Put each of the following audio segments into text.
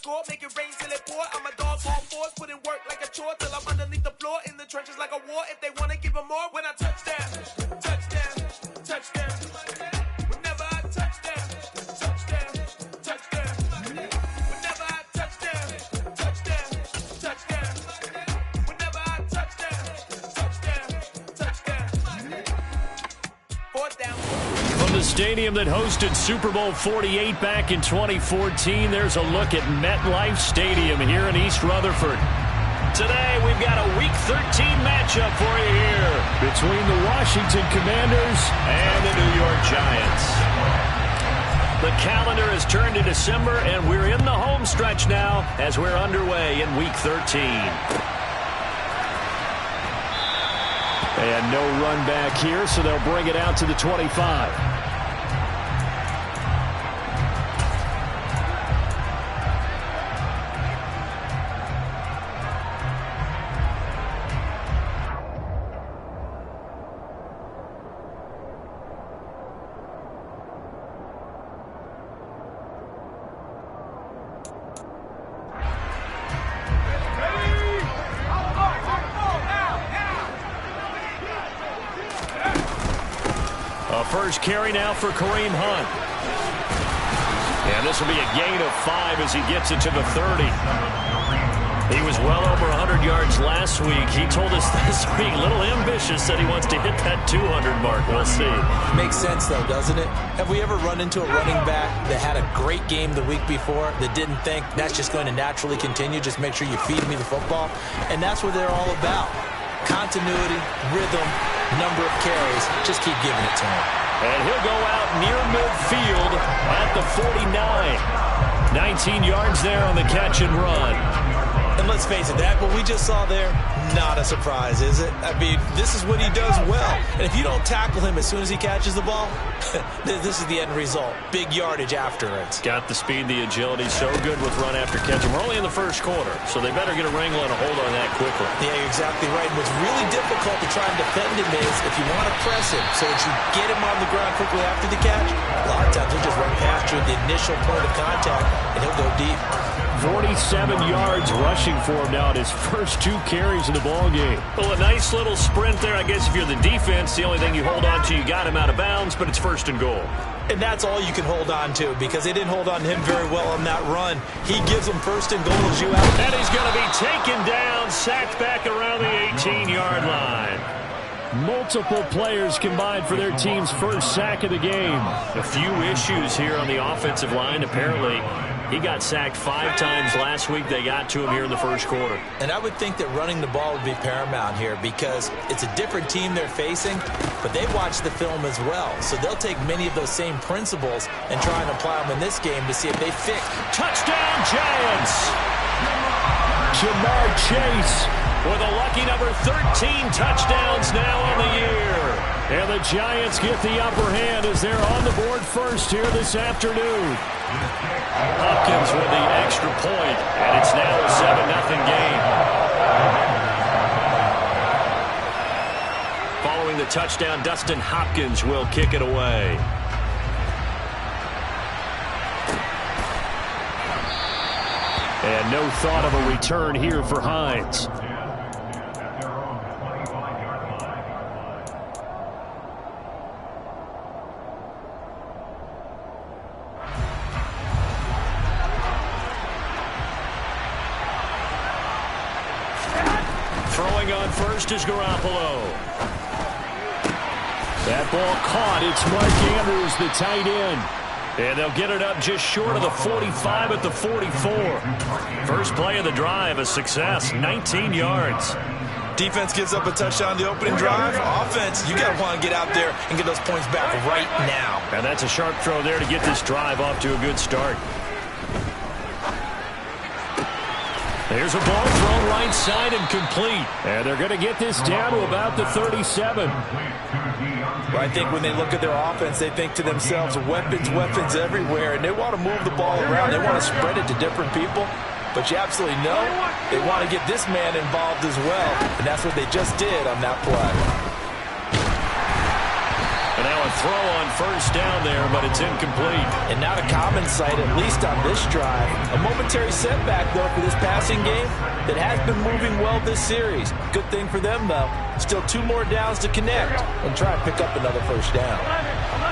score, make it rain till it pour. I'm a dog on force, put in work like a chore till I'm underneath the floor, in the trenches like a war. If they wanna give them more, when I touch down, touchdown, touchdown. Whenever I touch down, touchdown, touchdown. Whenever I touch down, touchdown, touchdown. Whenever I touch down, touchdown, touchdown. Fourth down. From the stadium that hosted Super Bowl 48 back in 2014, there's a look at MetLife Stadium here in East Rutherford. Today, we've got a Week 13 matchup for you here between the Washington Commanders and the New York Giants. The calendar has turned to December, and we're in the home stretch now as we're underway in Week 13. And no run back here, so they'll bring it out to the 25. First carry now for Kareem Hunt. And this will be a gain of 5 as he gets it to the 30. He was well over 100 yards last week. He told us this week, a little ambitious, said he wants to hit that 200 mark. We'll see. Makes sense, though, doesn't it? Have we ever run into a running back that had a great game the week before that didn't think that's just going to naturally continue? Just make sure you feed me the football. And that's what they're all about. Continuity, rhythm, number of carries. Just keep giving it to him. And he'll go out near midfield at the 49. 19 yards there on the catch and run. And let's face it, that what we just saw there, not a surprise, is it? I mean, this is what he does well. And if you don't tackle him as soon as he catches the ball, this is the end result. Big yardage after it. Got the speed, the agility, so good with run after catch. And we're only in the first quarter, so they better get a wrangle and a hold on that quickly. Yeah, you're exactly right. And what's really difficult to try and defend him is if you want to press him so that you get him on the ground quickly after the catch, a lot of times he'll just run past you at the initial point of contact, and he'll go deep. 47 yards rushing for him now at his first 2 carries in the ballgame. Well, a nice little sprint there. I guess if you're the defense, the only thing you hold on to, you got him out of bounds, but it's first and goal. And that's all you can hold on to because they didn't hold on to him very well on that run. He gives them first and goal as you out. And he's going to be taken down, sacked back around the 18-yard line. Multiple players combined for their team's first sack of the game. A few issues here on the offensive line. Apparently, he got sacked 5 times last week. They got to him here in the first quarter. And I would think that running the ball would be paramount here because it's a different team they're facing, but they watch the film as well. So they'll take many of those same principles and try and apply them in this game to see if they fit. Touchdown, Giants! Jamar Chase with a lucky number 13 touchdowns now on the year. And the Giants get the upper hand as they're on the board first here this afternoon. Hopkins with the extra point, and it's now a 7-0 game. Following the touchdown, Dustin Hopkins will kick it away. And no thought of a return here for Hines. Throwing on first is Garoppolo. That ball caught. It's Mark Andrews, the tight end. And they'll get it up just short of the 45 at the 44. First play of the drive, a success, 19 yards. Defense gives up a touchdown the opening drive. Offense, you got to want to get out there and get those points back right now. And that's a sharp throw there to get this drive off to a good start. There's a ball thrown right side and complete. And they're going to get this down to about the 37. Well, I think when they look at their offense, they think to themselves, weapons, weapons everywhere, and they want to move the ball around. They want to spread it to different people. But you absolutely know they want to get this man involved as well, and that's what they just did on that play. And now a throw on first down there, but it's incomplete. And not a common sight, at least on this drive. A momentary setback, though, for this passing game that has been moving well this series. Good thing for them, though. Still 2 more downs to connect and try and pick up another first down.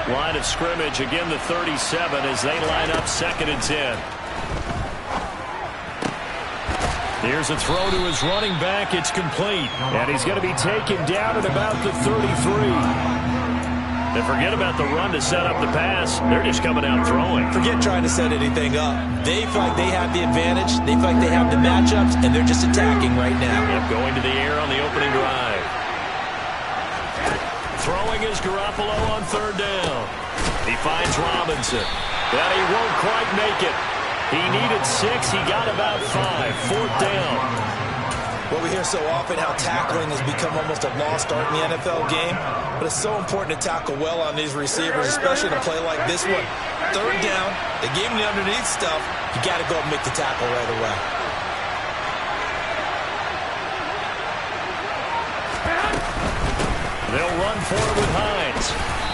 Line of scrimmage, again the 37 as they line up 2nd and 10. Here's a throw to his running back. It's complete. And he's going to be taken down at about the 33. And forget about the run to set up the pass. They're just coming out throwing. Forget trying to set anything up. They feel like they have the advantage. They feel like they have the matchups, and they're just attacking right now. Yep, going to the air on the opening drive. Throwing is Garoppolo on 3rd down. He finds Robinson. But he won't quite make it. He needed 6. He got about 5. 4th down. Well, we hear so often how tackling has become almost a lost art in the NFL game. But it's so important to tackle well on these receivers, especially in a play like this one. 3rd down. They gave him the underneath stuff. You got to go and make the tackle right away. They'll run for it with Hines.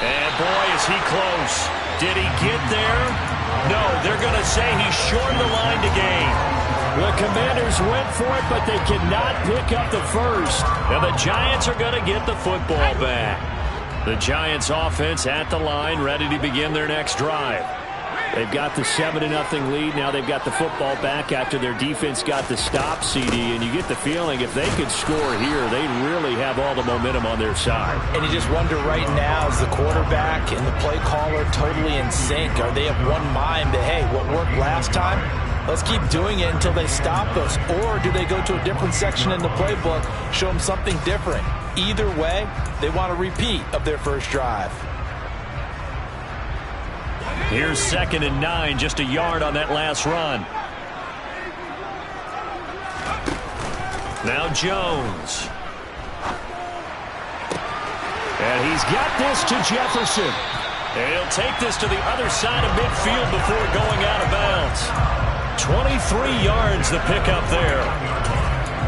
And boy, is he close. Did he get there? No, they're going to say he's short of the line to gain. The Commanders went for it, but they cannot pick up the first. And the Giants are going to get the football back. The Giants offense at the line, ready to begin their next drive. They've got the 7-0 lead. Now they've got the football back after their defense got the stop, CD. And you get the feeling if they could score here, they really have all the momentum on their side. And you just wonder right now, is the quarterback and the play caller totally in sync? Are they of one mind that, hey, what worked last time, let's keep doing it until they stop us? Or do they go to a different section in the playbook, show them something different? Either way, they want a repeat of their first drive. Here's 2nd and 9, just a yard on that last run. Now Jones. And he's got this to Jefferson. And he'll take this to the other side of midfield before going out of bounds. 23 yards the pickup there.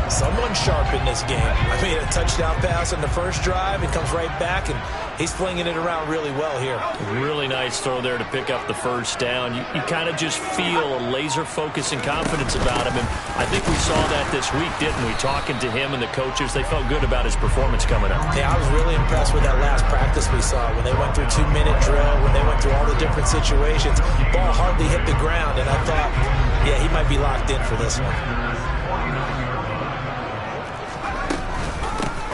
Someone sharp in this game. I mean, a touchdown pass on the first drive. It comes right back, and he's flinging it around really well here. Really nice throw there to pick up the first down. You kind of just feel a laser focus and confidence about him, and I think we saw that this week, didn't we? Talking to him and the coaches, they felt good about his performance coming up. Yeah, I was really impressed with that last practice we saw when they went through 2-minute drill, when they went through all the different situations. Ball hardly hit the ground, and I thought, yeah, he might be locked in for this one.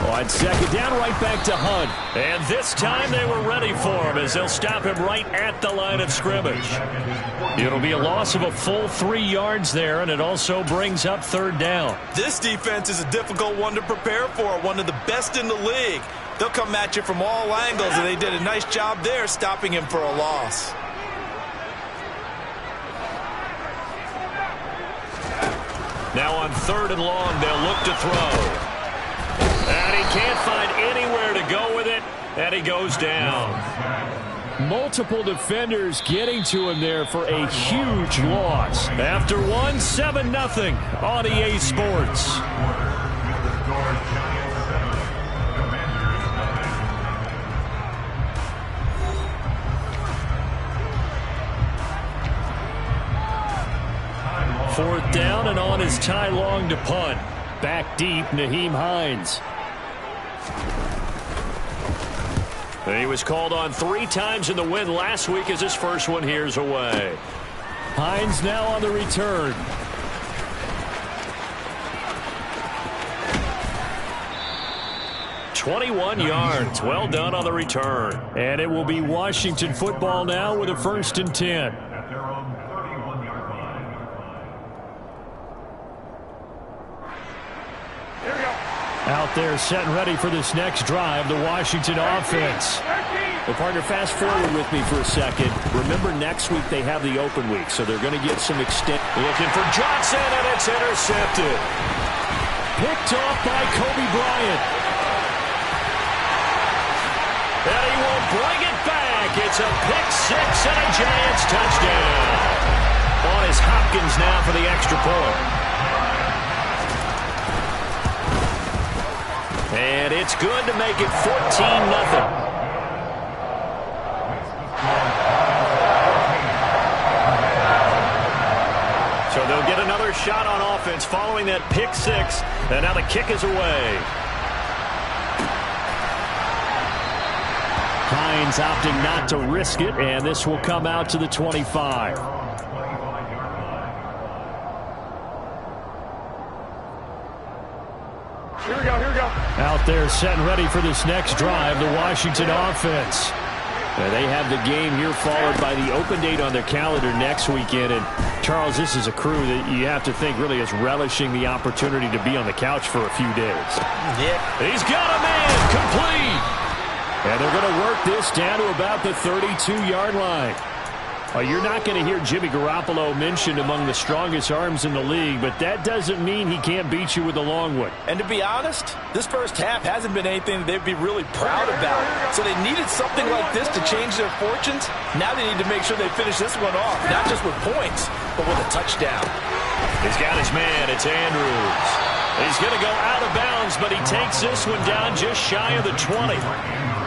On 2nd down, right back to Hunt. And this time they were ready for him as they'll stop him right at the line of scrimmage. It'll be a loss of a full 3 yards there, and it also brings up 3rd down. This defense is a difficult one to prepare for, one of the best in the league. They'll come at you from all angles, and they did a nice job there stopping him for a loss. Now on 3rd and long, they'll look to throw. And he can't find anywhere to go with it, and he goes down. Multiple defenders getting to him there for a huge loss. After one, 7-0 on EA Sports. Fourth down, and on is Ty Long to punt. Back deep, Nyheim Hines. He was called on 3 times in the win last week as his first one here's away. Hines now on the return. "21 yards. Well done on the return. And it will be Washington football now with a 1st and 10. Out there set and ready for this next drive, the Washington offense. Well, partner, fast forward with me for a second. Remember, next week they have the open week, so they're going to get some extent. Looking for Johnson, and it's intercepted. Picked off by Kobe Bryant. And he will bring it back. It's a pick 6 and a Giants touchdown. On is Hopkins now for the extra point. And it's good to make it 14-0. They'll get another shot on offense following that pick six. And now the kick is away. Hines opting not to risk it, and this will come out to the 25. Here we go. Out there set and ready for this next drive, the Washington offense. They have the game here followed by the open date on their calendar next weekend. And, Charles, this is a crew that you have to think really is relishing the opportunity to be on the couch for a few days. Yeah. He's got a man complete. And they're going to work this down to about the 32-yard line. You're not going to hear Jimmy Garoppolo mentioned among the strongest arms in the league, but that doesn't mean he can't beat you with a long one. And to be honest, this first half hasn't been anything that they'd be really proud about. So they needed something like this to change their fortunes. Now they need to make sure they finish this one off, not just with points, but with a touchdown. He's got his man. It's Andrews. He's going to go out of bounds, but he takes this one down just shy of the 20.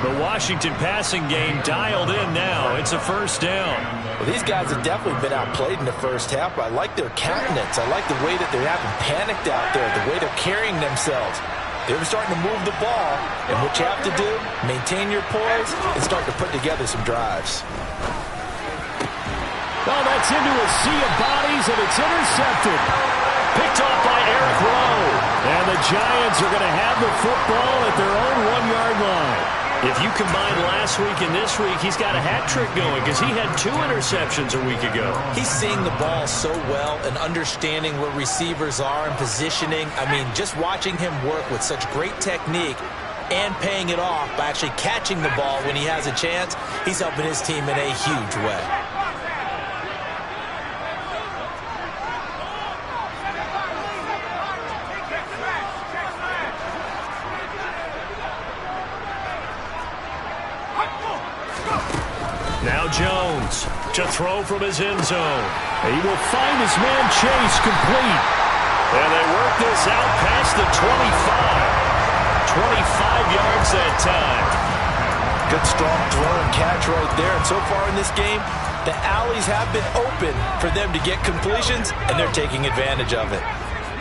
The Washington passing game dialed in now. It's a first down. Well, these guys have definitely been outplayed in the first half, but I like their countenance. I like the way that they haven't panicked out there, the way they're carrying themselves. They're starting to move the ball, and what you have to do, maintain your poise and start to put together some drives. Oh, that's into a sea of bodies, and it's intercepted. Picked off by Eric Rowe. And the Giants are going to have the football at their own 1-yard line. If you combine last week and this week, he's got a hat trick going because he had 2 interceptions a week ago. He's seeing the ball so well and understanding where receivers are and positioning. I mean, just watching him work with such great technique and paying it off by actually catching the ball when he has a chance, he's helping his team in a huge way. Now Jones to throw from his end zone. He will find his man Chase complete. And they work this out past the 25. 25 yards that time. Good strong throw and catch right there. And so far in this game, the alleys have been open for them to get completions, and they're taking advantage of it.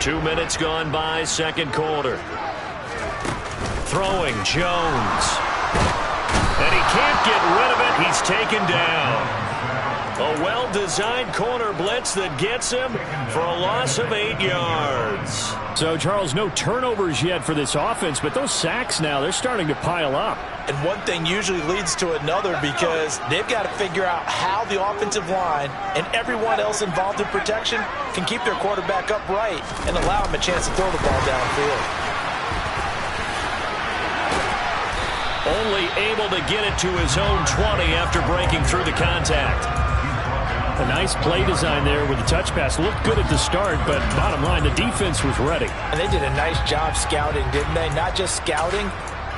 2 minutes gone by, second quarter. Throwing Jones. And he can't get rid of it. He's taken down. A well-designed corner blitz that gets him for a loss of 8 yards. So, Charles, no turnovers yet for this offense, but those sacks now, they're starting to pile up. And one thing usually leads to another because they've got to figure out how the offensive line and everyone else involved in protection can keep their quarterback upright and allow him a chance to throw the ball downfield. Only able to get it to his own 20 after breaking through the contact. A nice play design there with the touch pass. Looked good at the start, but bottom line, the defense was ready. And they did a nice job scouting, didn't they? Not just scouting,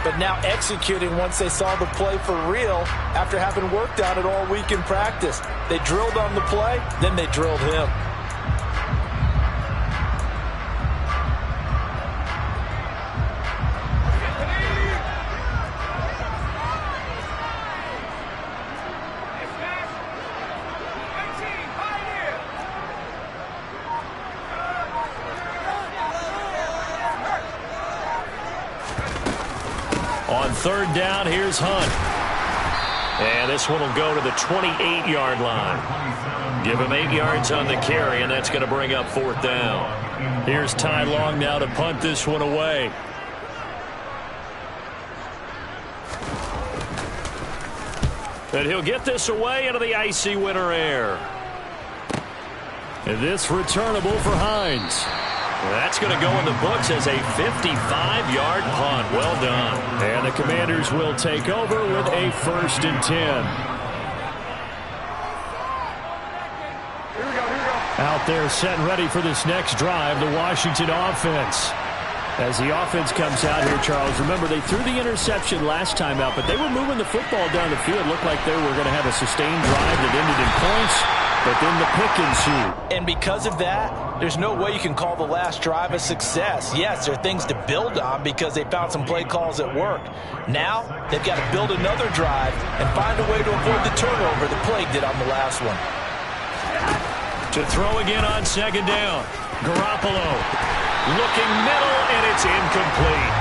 but now executing once they saw the play for real after having worked on it all week in practice. They drilled on the play, then they drilled him. On third down, here's Hunt. And this one will go to the 28-yard line. Give him 8 yards on the carry, and that's going to bring up fourth down. Here's Ty Long now to punt this one away. And he'll get this away into the icy winter air. And this returnable for Hines. That's going to go in the books as a 55-yard punt. Well done. And the Commanders will take over with a 1st and 10. Out there set and ready for this next drive, the Washington offense. As the offense comes out here, Charles, remember they threw the interception last time out, but they were moving the football down the field. Looked like they were going to have a sustained drive that ended in points, but then the pick ensued. And because of that, there's no way you can call the last drive a success. Yes, there are things to build on because they found some play calls that worked. Now, they've got to build another drive and find a way to avoid the turnover that plagued it on the last one. To throw again on second down. Garoppolo looking middle, and it's incomplete.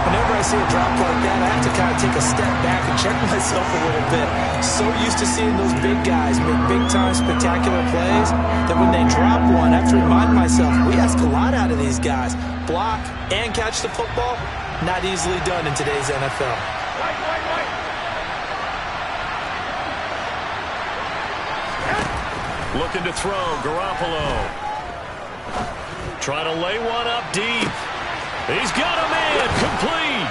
Whenever I see a drop like that, I have to kind of take a step back and check myself a little bit. So used to seeing those big guys make big-time spectacular plays that when they drop one, I have to remind myself, we ask a lot out of these guys. Block and catch the football, not easily done in today's NFL. Looking to throw, Garoppolo. Trying to lay one up deep. He's got a man, complete.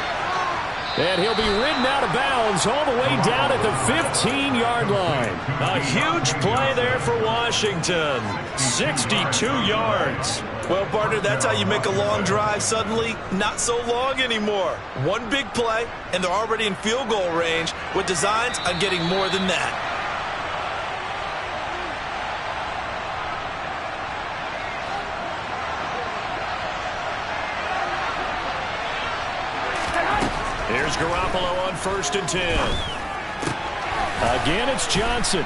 And he'll be ridden out of bounds all the way down at the 15-yard line. A huge play there for Washington. 62 yards. Well, partner, that's how you make a long drive suddenly not so long anymore. One big play, and they're already in field goal range with designs on getting more than that. Here's Garoppolo on 1st and 10. Again, it's Johnson.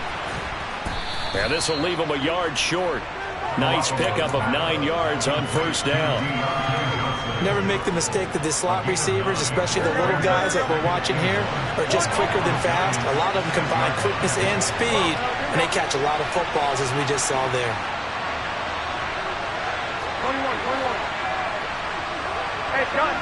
And this will leave him a yard short. Nice pickup of 9 yards on 1st down. Never make the mistake that the slot receivers, especially the little guys that we're watching here, are just quicker than fast. A lot of them combine quickness and speed, and they catch a lot of footballs, as we just saw there. 21. Hey, John.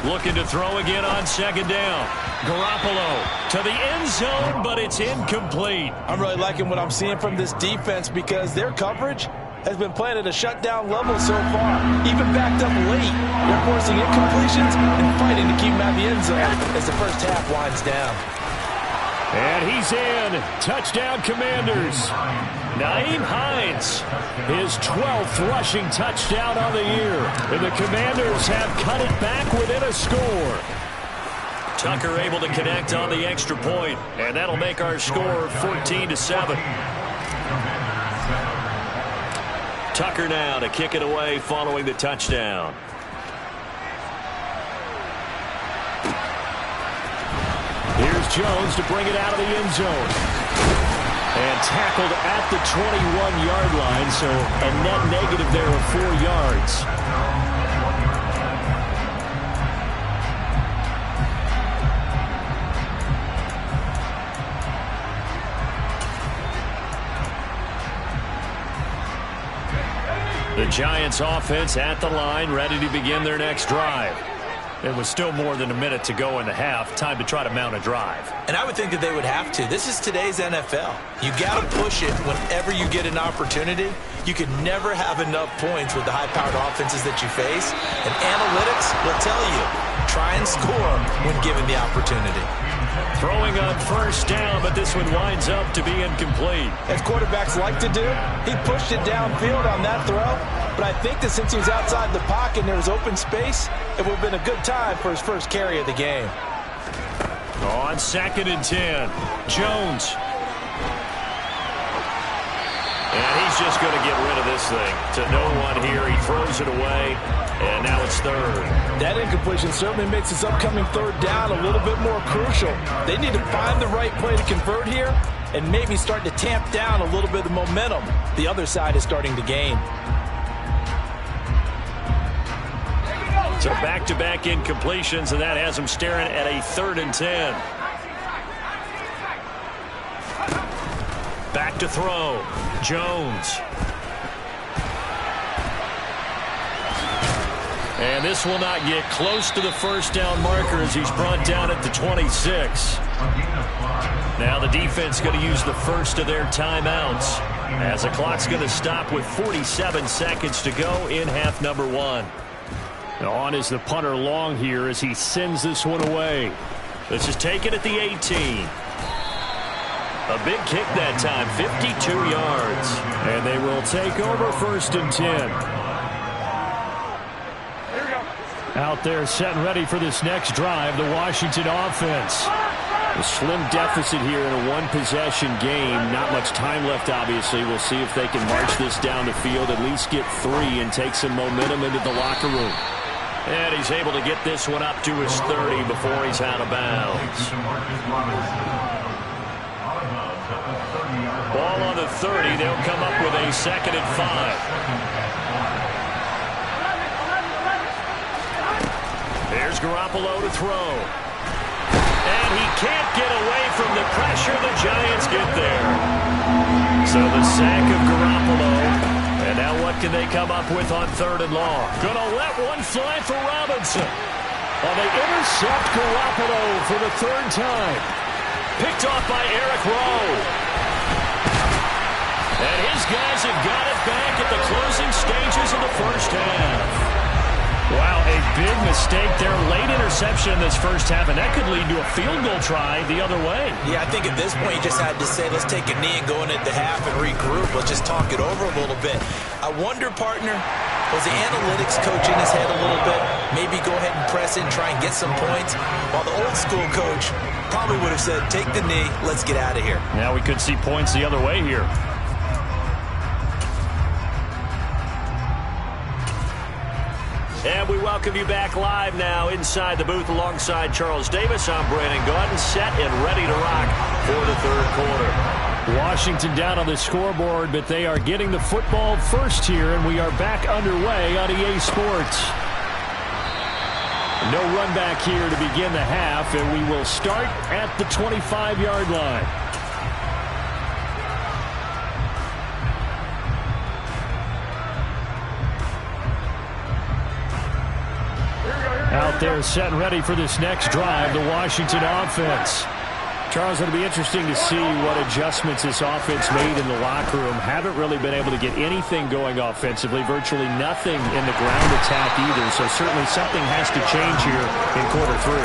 Looking to throw again on 2nd down. Garoppolo to the end zone, but it's incomplete. I'm really liking what I'm seeing from this defense because their coverage has been playing at a shutdown level so far. Even backed up late, they're forcing incompletions and fighting to keep them out of the end zone as the first half winds down. And he's in. Touchdown, Commanders. Nyheim Hines, his 12th rushing touchdown on the year. And the Commanders have cut it back within a score. Tucker able to connect on the extra point, and that'll make our score 14-7. Tucker now to kick it away following the touchdown. Here's Jones to bring it out of the end zone. And tackled at the 21-yard line, so a net negative there of 4 yards. The Giants offense at the line, ready to begin their next drive. It was still more than a minute to go in the half. Time to try to mount a drive. And I would think that they would have to. This is today's NFL. You got to push it whenever you get an opportunity. You can never have enough points with the high-powered offenses that you face. And analytics will tell you, try and score when given the opportunity. Throwing on 1st down, but this one winds up to be incomplete. As quarterbacks like to do, he pushed it downfield on that throw. But I think that since he was outside the pocket and there was open space, it would have been a good time for his first carry of the game. On 2nd and 10, Jones. And he's just going to get rid of this thing. To no one here, he throws it away, and now it's 3rd. That incompletion certainly makes this upcoming 3rd down a little bit more crucial. They need to find the right play to convert here and maybe start to tamp down a little bit of the momentum the other side is starting to gain. So back-to-back incompletions, and that has him staring at a 3rd and 10. Back to throw. Jones. And this will not get close to the 1st down marker as he's brought down at the 26. Now the defense going to use the first of their timeouts as the clock's going to stop with 47 seconds to go in half number 1. On is the punter long here as he sends this one away. This is taken at the 18. A big kick that time, 52 yards. And they will take over 1st and 10. Out there set and ready for this next drive, the Washington offense. A slim deficit here in a one-possession game. Not much time left, obviously. We'll see if they can march this down the field, at least get 3 and take some momentum into the locker room. And he's able to get this one up to his 30 before he's out of bounds. Ball on the 30. They'll come up with a 2nd and 5. Here's Garoppolo to throw. And he can't get away from the pressure. The Giants get there. So the sack of Garoppolo. And now what can they come up with on 3rd and long? Gonna let one fly for Robinson. Well, they intercept Garoppolo for the 3rd time. Picked off by Eric Rowe. And his guys have got it back at the closing stages of the first half. Wow, a big mistake there. Late interception in this first half, and that could lead to a field goal try the other way. Yeah, I think at this point you just had to say, let's take a knee and go in at the half and regroup. Let's just talk it over a little bit. I wonder, partner, was the analytics coach in his head a little bit? Maybe go ahead and press in, try and get some points, while the old school coach probably would have said, take the knee, let's get out of here. Now we could see points the other way here. And we welcome you back live now inside the booth alongside Charles Davis. I'm Brandon Gaudin, set and ready to rock for the 3rd quarter. Washington down on the scoreboard, but they are getting the football first here, and we are back underway on EA Sports. No run back here to begin the half, and we will start at the 25-yard line. Out there set and ready for this next drive, the Washington offense. Charles, it'll be interesting to see what adjustments this offense made in the locker room. Haven't really been able to get anything going offensively, virtually nothing in the ground attack either. So certainly something has to change here in quarter 3.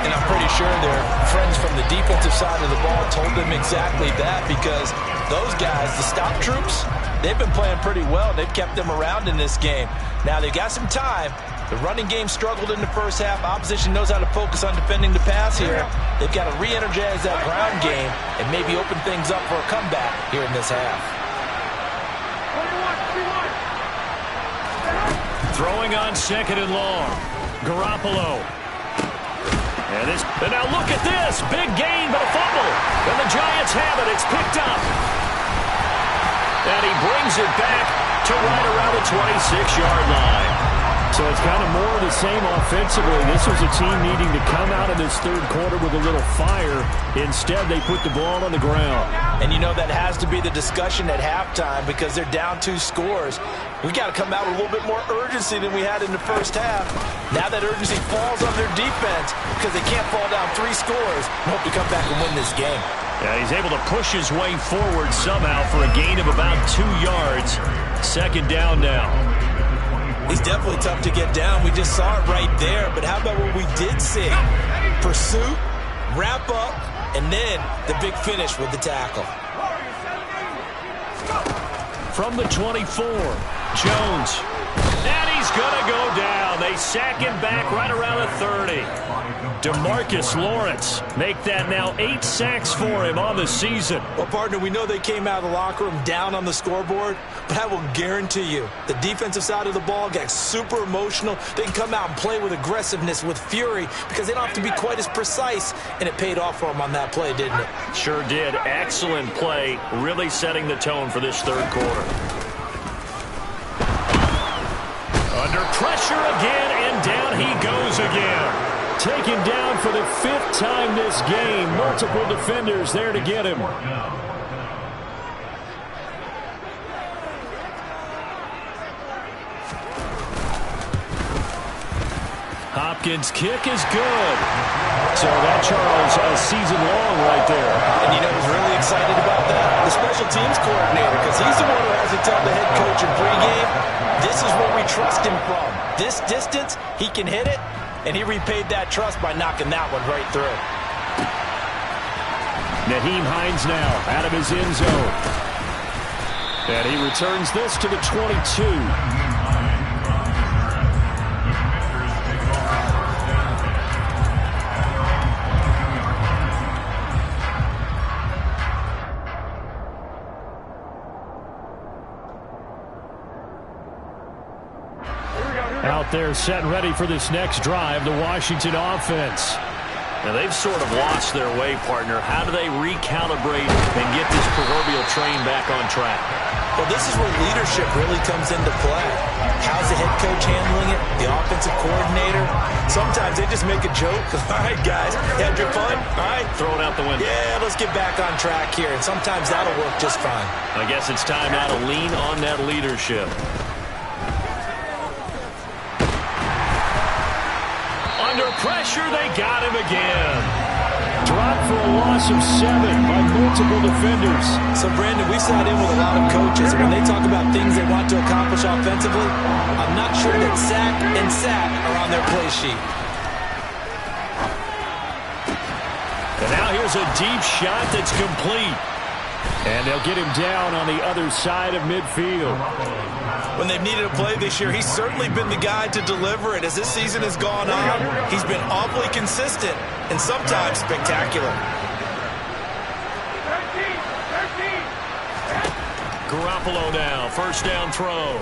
And I'm pretty sure their friends from the defensive side of the ball told them exactly that, because those guys, the stop troops, they've been playing pretty well. They've kept them around in this game. Now they've got some time. The running game struggled in the first half. Opposition knows how to focus on defending the pass here. They've got to re-energize that ground game and maybe open things up for a comeback here in this half. Throwing on 2nd and long. Garoppolo. And now look at this. Big gain, but a fumble. And the Giants have it. It's picked up. And he brings it back to right around the 26-yard line. So it's kind of more of the same offensively. This was a team needing to come out of this 3rd quarter with a little fire. Instead, they put the ball on the ground. And you know that has to be the discussion at halftime, because they're down 2 scores. We got to come out with a little bit more urgency than we had in the first half. Now that urgency falls on their defense because they can't fall down 3 scores and hope to come back and win this game. Yeah, he's able to push his way forward somehow for a gain of about 2 yards. 2nd down now. He's definitely tough to get down. We just saw it right there. But how about what we did see? Pursuit, wrap up, and then the big finish with the tackle. From the 24, Jones. And he's going to go down. They sack him back right around the 30. DeMarcus Lawrence make that now 8 sacks for him on the season. Well, partner, we know they came out of the locker room down on the scoreboard, but I will guarantee you the defensive side of the ball got super emotional. They can come out and play with aggressiveness, with fury, because they don't have to be quite as precise, and it paid off for them on that play, didn't it? Sure did. Excellent play, really setting the tone for this 3rd quarter. Under pressure again, and down he goes again. Taken down for the 5th time this game. Multiple defenders there to get him. Hopkins' kick is good. So that, Charles, a season long right there. And you know who's really excited about that? The special teams coordinator, because he's the one who has to tell the head coach in pregame, this is where we trust him from. This distance, he can hit it. And he repaid that trust by knocking that one right through. Nyheim Hines now out of his end zone. And he returns this to the 22. Out out there set and ready for this next drive, the Washington offense. Now, they've sort of lost their way, partner. How do they recalibrate and get this proverbial train back on track? Well, this is where leadership really comes into play. How's the head coach handling it? The offensive coordinator? Sometimes they just make a joke. All right, guys, had your fun? All right. Throw it out the window. Yeah, let's get back on track here. And sometimes that'll work just fine. I guess it's time now to lean on that leadership. Under pressure, they got him again. Dropped for a loss of 7 by multiple defenders. So, Brandon, we sat in with a lot of coaches, and when they talk about things they want to accomplish offensively, I'm not sure that sack and sack are on their play sheet. And now here's a deep shot that's complete. And they'll get him down on the other side of midfield. When they've needed a play this year, he's certainly been the guy to deliver it. As this season has gone on, he's been awfully consistent and sometimes spectacular. Garoppolo now, first down throw.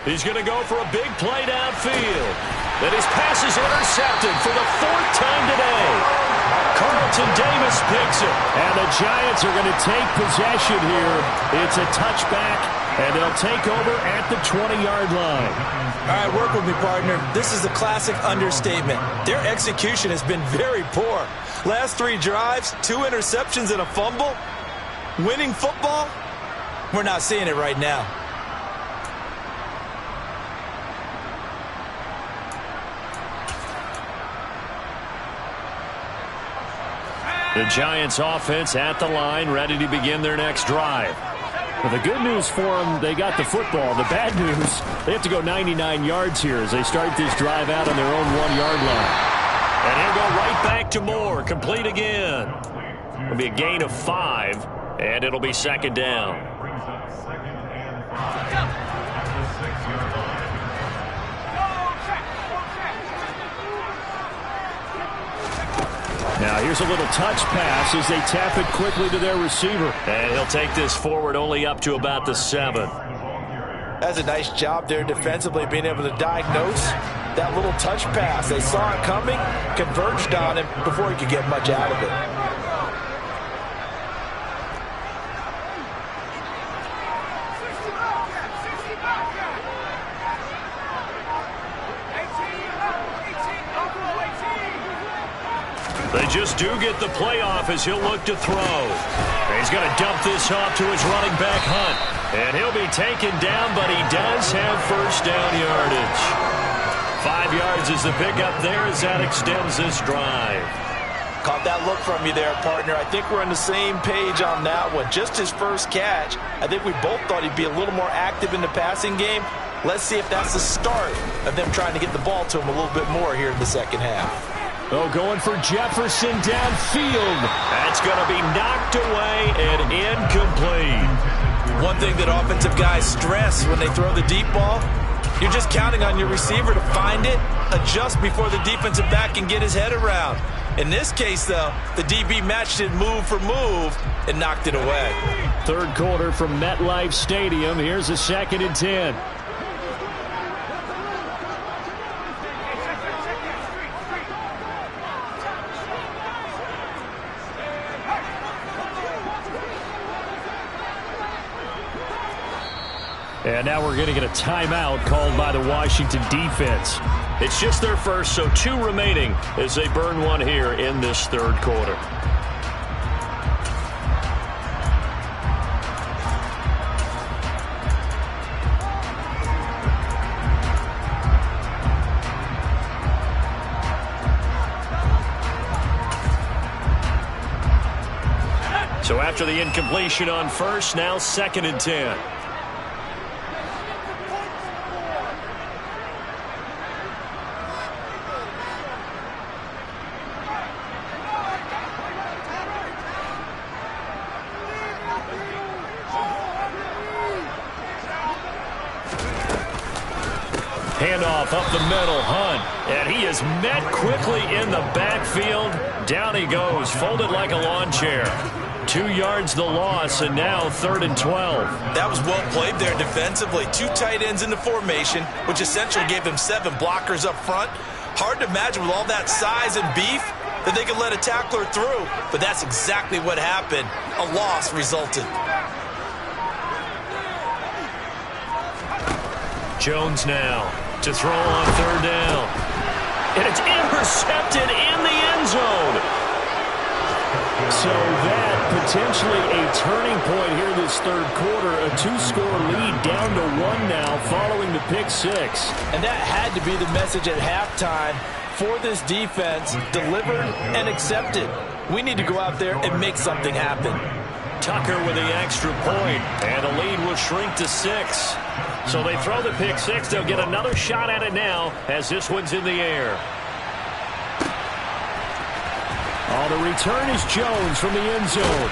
He's going to go for a big play downfield. And his pass is intercepted for the 4th time today. Carlton Davis picks it. And the Giants are going to take possession here. It's a touchback, and they'll take over at the 20-yard line. All right, work with me, partner. This is a classic understatement. Their execution has been very poor. Last 3 drives, 2 interceptions and a fumble. Winning football? We're not seeing it right now. The Giants offense at the line, ready to begin their next drive. Well, the good news for them, they got the football. The bad news, they have to go 99 yards here as they start this drive out on their own 1-yard line. And he'll go right back to Moore, complete again. It'll be a gain of 5, and it'll be 2nd down. Now here's a little touch pass as they tap it quickly to their receiver. And he'll take this forward only up to about the 7. That's a nice job there defensively, being able to diagnose that little touch pass. They saw it coming, converged on him before he could get much out of it. They just do get the playoff as he'll look to throw. And he's going to dump this off to his running back, Hunt. And he'll be taken down, but he does have first down yardage. 5 yards is the pickup there as that extends this drive. Caught that look from you there, partner. I think we're on the same page on that one. Just his first catch. I think we both thought he'd be a little more active in the passing game. Let's see if that's the start of them trying to get the ball to him a little bit more here in the second half. Oh, going for Jefferson downfield. That's going to be knocked away and incomplete. One thing that offensive guys stress when they throw the deep ball, you're just counting on your receiver to find it, adjust before the defensive back can get his head around. In this case, though, the DB matched it move for move and knocked it away. 3rd quarter from MetLife Stadium. Here's a 2nd and 10. And now we're going to get a timeout called by the Washington defense. It's just their first, so 2 remaining as they burn one here in this 3rd quarter. So after the incompletion on first, now 2nd and 10. Handoff up the middle, Hunt. And he is met quickly in the backfield. Down he goes, folded like a lawn chair. 2 yards the loss, and now 3rd and 12. That was well played there defensively. 2 tight ends in the formation, which essentially gave them 7 blockers up front. Hard to imagine with all that size and beef that they could let a tackler through, but that's exactly what happened. A loss resulted. Jones now to throw on 3rd down. And it's intercepted in the end zone. So that potentially a turning point here this 3rd quarter. A 2-score lead down to 1 now following the pick 6. And that had to be the message at halftime for this defense. Delivered and accepted. We need to go out there and make something happen. Tucker with the extra point, and the lead will shrink to 6. So they throw the pick 6. They'll get another shot at it now as this one's in the air. Oh, the return is Jones from the end zone.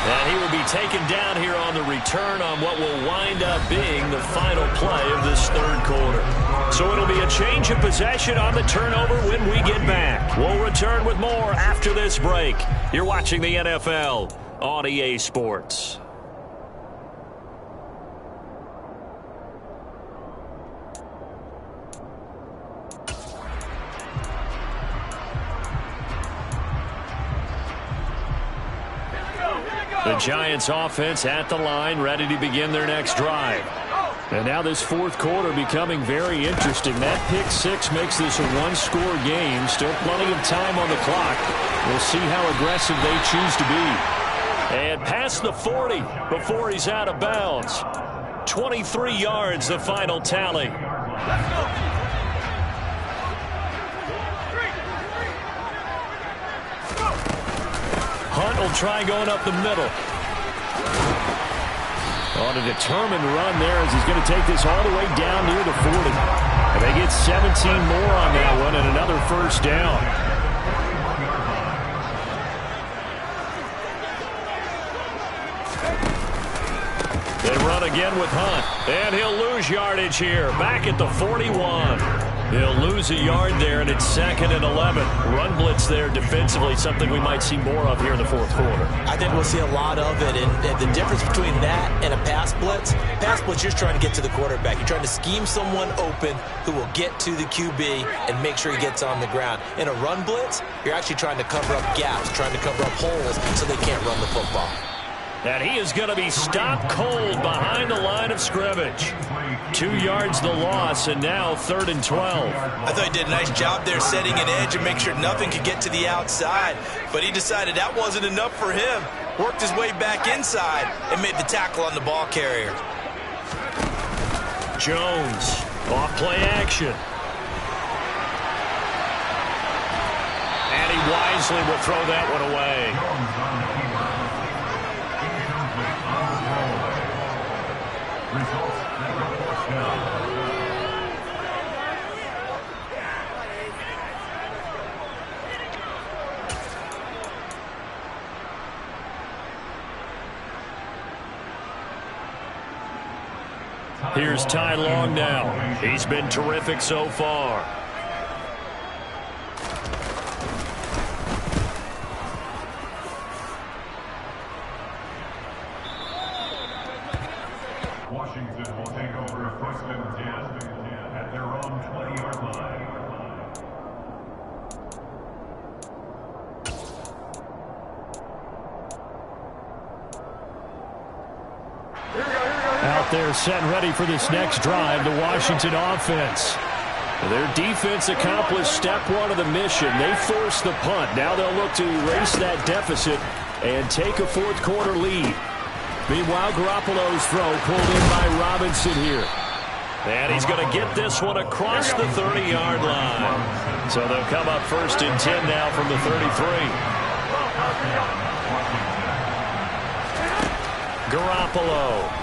And he will be taken down here on the return on what will wind up being the final play of this 3rd quarter. So it'll be a change of possession on the turnover when we get back. We'll return with more after this break. You're watching the NFL on EA Sports. The Giants offense at the line, ready to begin their next drive. And now this 4th quarter becoming very interesting. That pick 6 makes this a 1-score game. Still plenty of time on the clock. We'll see how aggressive they choose to be. And past the 40 before he's out of bounds. 23 yards, the final tally. Hunt will try going up the middle. On a determined run there as he's going to take this all the way down near the 40. And they get 17 more on that one and another 1st down. They run again with Hunt. And he'll lose yardage here. Back at the 41. He'll lose a yard there, and it's 2nd and 11. Run blitz there defensively, something we might see more of here in the 4th quarter. I think we'll see a lot of it, and the difference between that and a pass blitz, you're just trying to get to the quarterback. You're trying to scheme someone open who will get to the QB and make sure he gets on the ground. In a run blitz, you're actually trying to cover up gaps, trying to cover up holes so they can't run the football. And he is going to be stopped cold behind the line of scrimmage. 2 yards the loss, and now 3rd and 12. I thought he did a nice job there setting an edge and make sure nothing could get to the outside. But he decided that wasn't enough for him. Worked his way back inside and made the tackle on the ball carrier. Jones, off play action. And he wisely will throw that one away. Here's Ty Long now. He's been terrific so far. Washington will take over a 1st and 10 at their own 20-yard line. Out there set and ready for this next drive, the Washington offense. Their defense accomplished step 1 of the mission. They forced the punt. Now they'll look to erase that deficit and take a 4th quarter lead. Meanwhile, Garoppolo's throw pulled in by Robinson here. And he's going to get this one across the 30-yard line. So they'll come up 1st and 10 now from the 33. Garoppolo.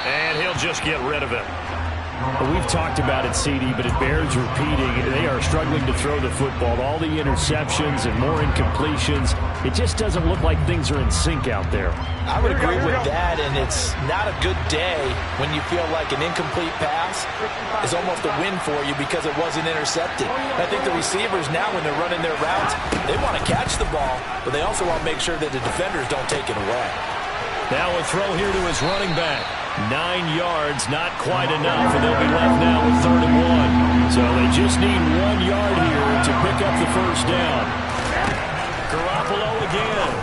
And he'll just get rid of him. We've talked about it, CD, but it bears repeating. They are struggling to throw the football. All the interceptions and more incompletions. It just doesn't look like things are in sync out there. I would agree with that, and it's not a good day when you feel like an incomplete pass is almost a win for you because it wasn't intercepted. I think the receivers now, when they're running their routes, they want to catch the ball, but they also want to make sure that the defenders don't take it away. Now a throw here to his running back. 9 yards, not quite enough, and they'll be left now with 3rd and 1. So they just need 1 yard here to pick up the first down. Garoppolo again.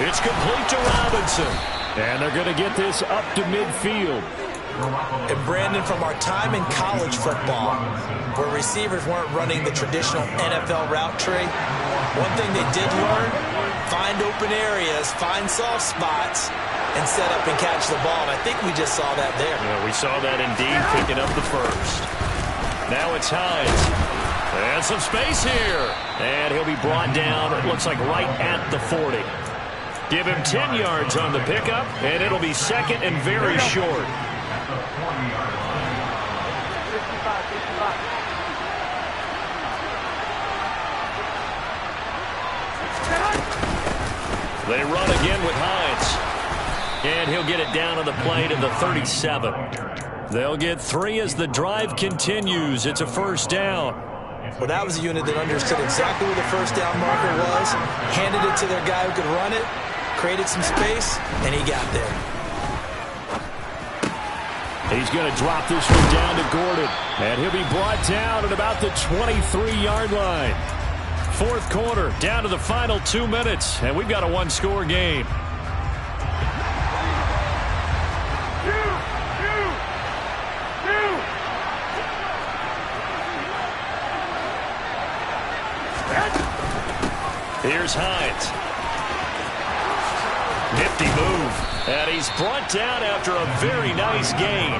It's complete to Robinson. And they're going to get this up to midfield. And Brandon, from our time in college football, where receivers weren't running the traditional NFL route tree, one thing they did learn, find open areas, find soft spots, and set up and catch the ball. And I think we just saw that there. Yeah, we saw that indeed, picking up the first. Now it's Hines. And some space here. And he'll be brought down, it looks like right at the 40. Give him 10 yards on the pickup, and it'll be second and very short. They run again with Hines. And he'll get it down on the play to the 37. They'll get 3 as the drive continues. It's a first down. Well, that was a unit that understood exactly where the first down marker was, handed it to their guy who could run it, created some space, and he got there. He's going to drop this one down to Gordon. And he'll be brought down at about the 23-yard line. 4th quarter, down to the final 2 minutes, and we've got a one-score game. Here's Hines. Nifty move. And he's brought down after a very nice gain.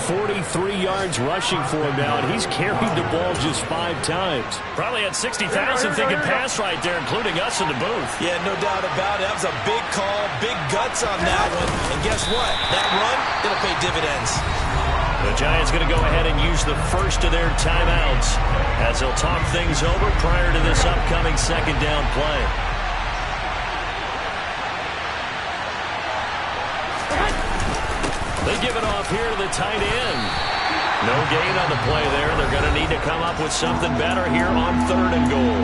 43 yards rushing for him now, and he's carried the ball just 5 times. Probably had 60,000 thinking pass right there, including us in the booth. Yeah, no doubt about it. That was a big call, big guts on that one. And guess what? That run, it'll pay dividends. The Giants going to go ahead and use the first of their timeouts as they'll talk things over prior to this upcoming second down play. They give it off here to the tight end. No gain on the play there. They're going to need to come up with something better here on 3rd and goal.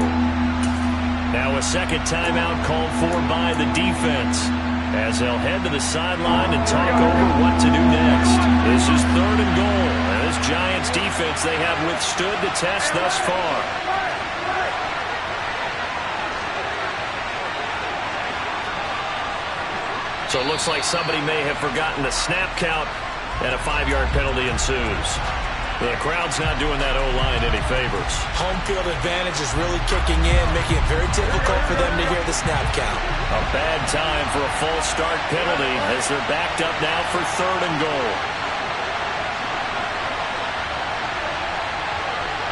Now a second timeout called for by the defense as they'll head to the sideline and talk over what to do next. This is 3rd and goal. And this Giants defense, they have withstood the test thus far. So it looks like somebody may have forgotten the snap count, and a 5-yard penalty ensues. The crowd's not doing that O-line any favors. Home field advantage is really kicking in, making it very difficult for them to hear the snap count. A bad time for a false start penalty as they're backed up now for 3rd and goal.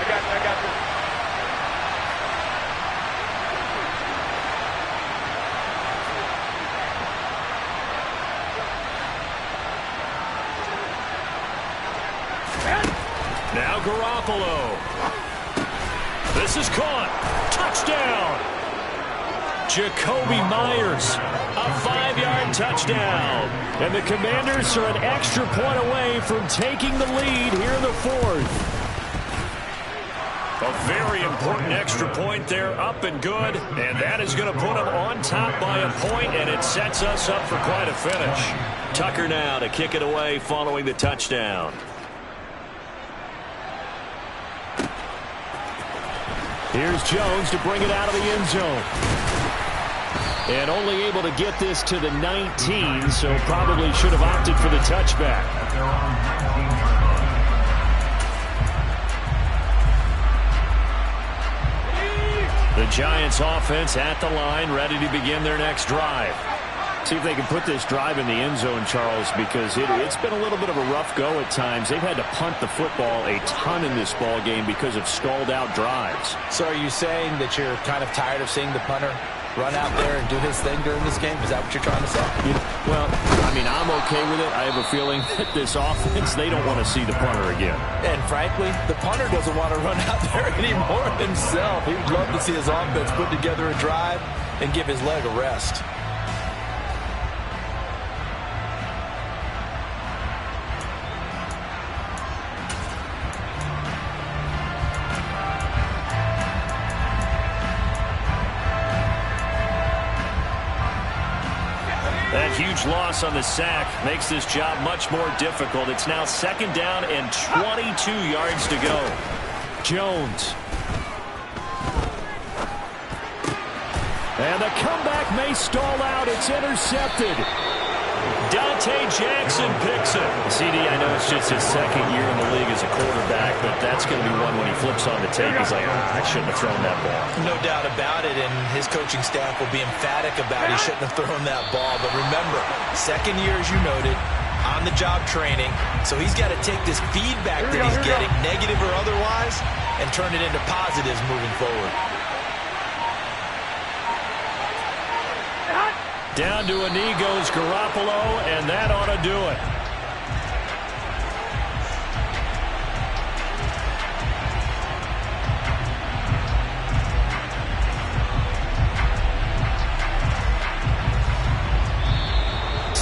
I got this. Now Garoppolo. This is caught. Touchdown. Jacoby Myers. A 5-yard touchdown. And the Commanders are an extra point away from taking the lead here in the 4th. A very important extra point there, up and good. And that is going to put them on top by a point, and it sets us up for quite a finish. Tucker now to kick it away following the touchdown. Here's Jones to bring it out of the end zone. And only able to get this to the 19, so probably should have opted for the touchback. The Giants offense at the line, ready to begin their next drive. See if they can put this drive in the end zone, Charles, because it's been a little bit of a rough go at times. They've had to punt the football a ton in this ball game because of stalled out drives. So are you saying that you're kind of tired of seeing the punter run out there and do his thing during this game? Is that what you're trying to say? Well, I mean, I'm okay with it. I have a feeling that this offense, they don't want to see the punter again. And frankly, the punter doesn't want to run out there anymore himself. He would love to see his offense put together a drive and give his leg a rest. That huge loss on the sack makes this job much more difficult. It's now 2nd down and 22 yards to go. Jones. And the comeback may stall out. It's intercepted. Dante Jackson picks it. CD, I know it's just his 2nd year in the league as a quarterback, but that's going to be one when he flips on the tape. He's like, I shouldn't have thrown that ball. No doubt about it, and his coaching staff will be emphatic about he shouldn't have thrown that ball. But remember, 2nd year, as you noted, on-the-job training, so he's got to take this feedback that he's getting, negative or otherwise, and turn it into positives moving forward. Down to a knee goes Garoppolo, and that ought to do it.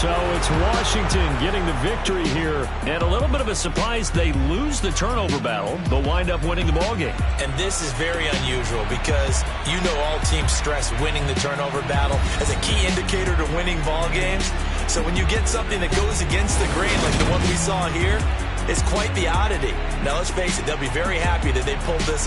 So it's Washington getting the victory here. And a little bit of a surprise, they lose the turnover battle, but wind up winning the ballgame. And this is very unusual because you know all teams stress winning the turnover battle as a key indicator to winning ball games. So when you get something that goes against the grain like the one we saw here, it's quite the oddity. Now let's face it, they'll be very happy that they pulled this off.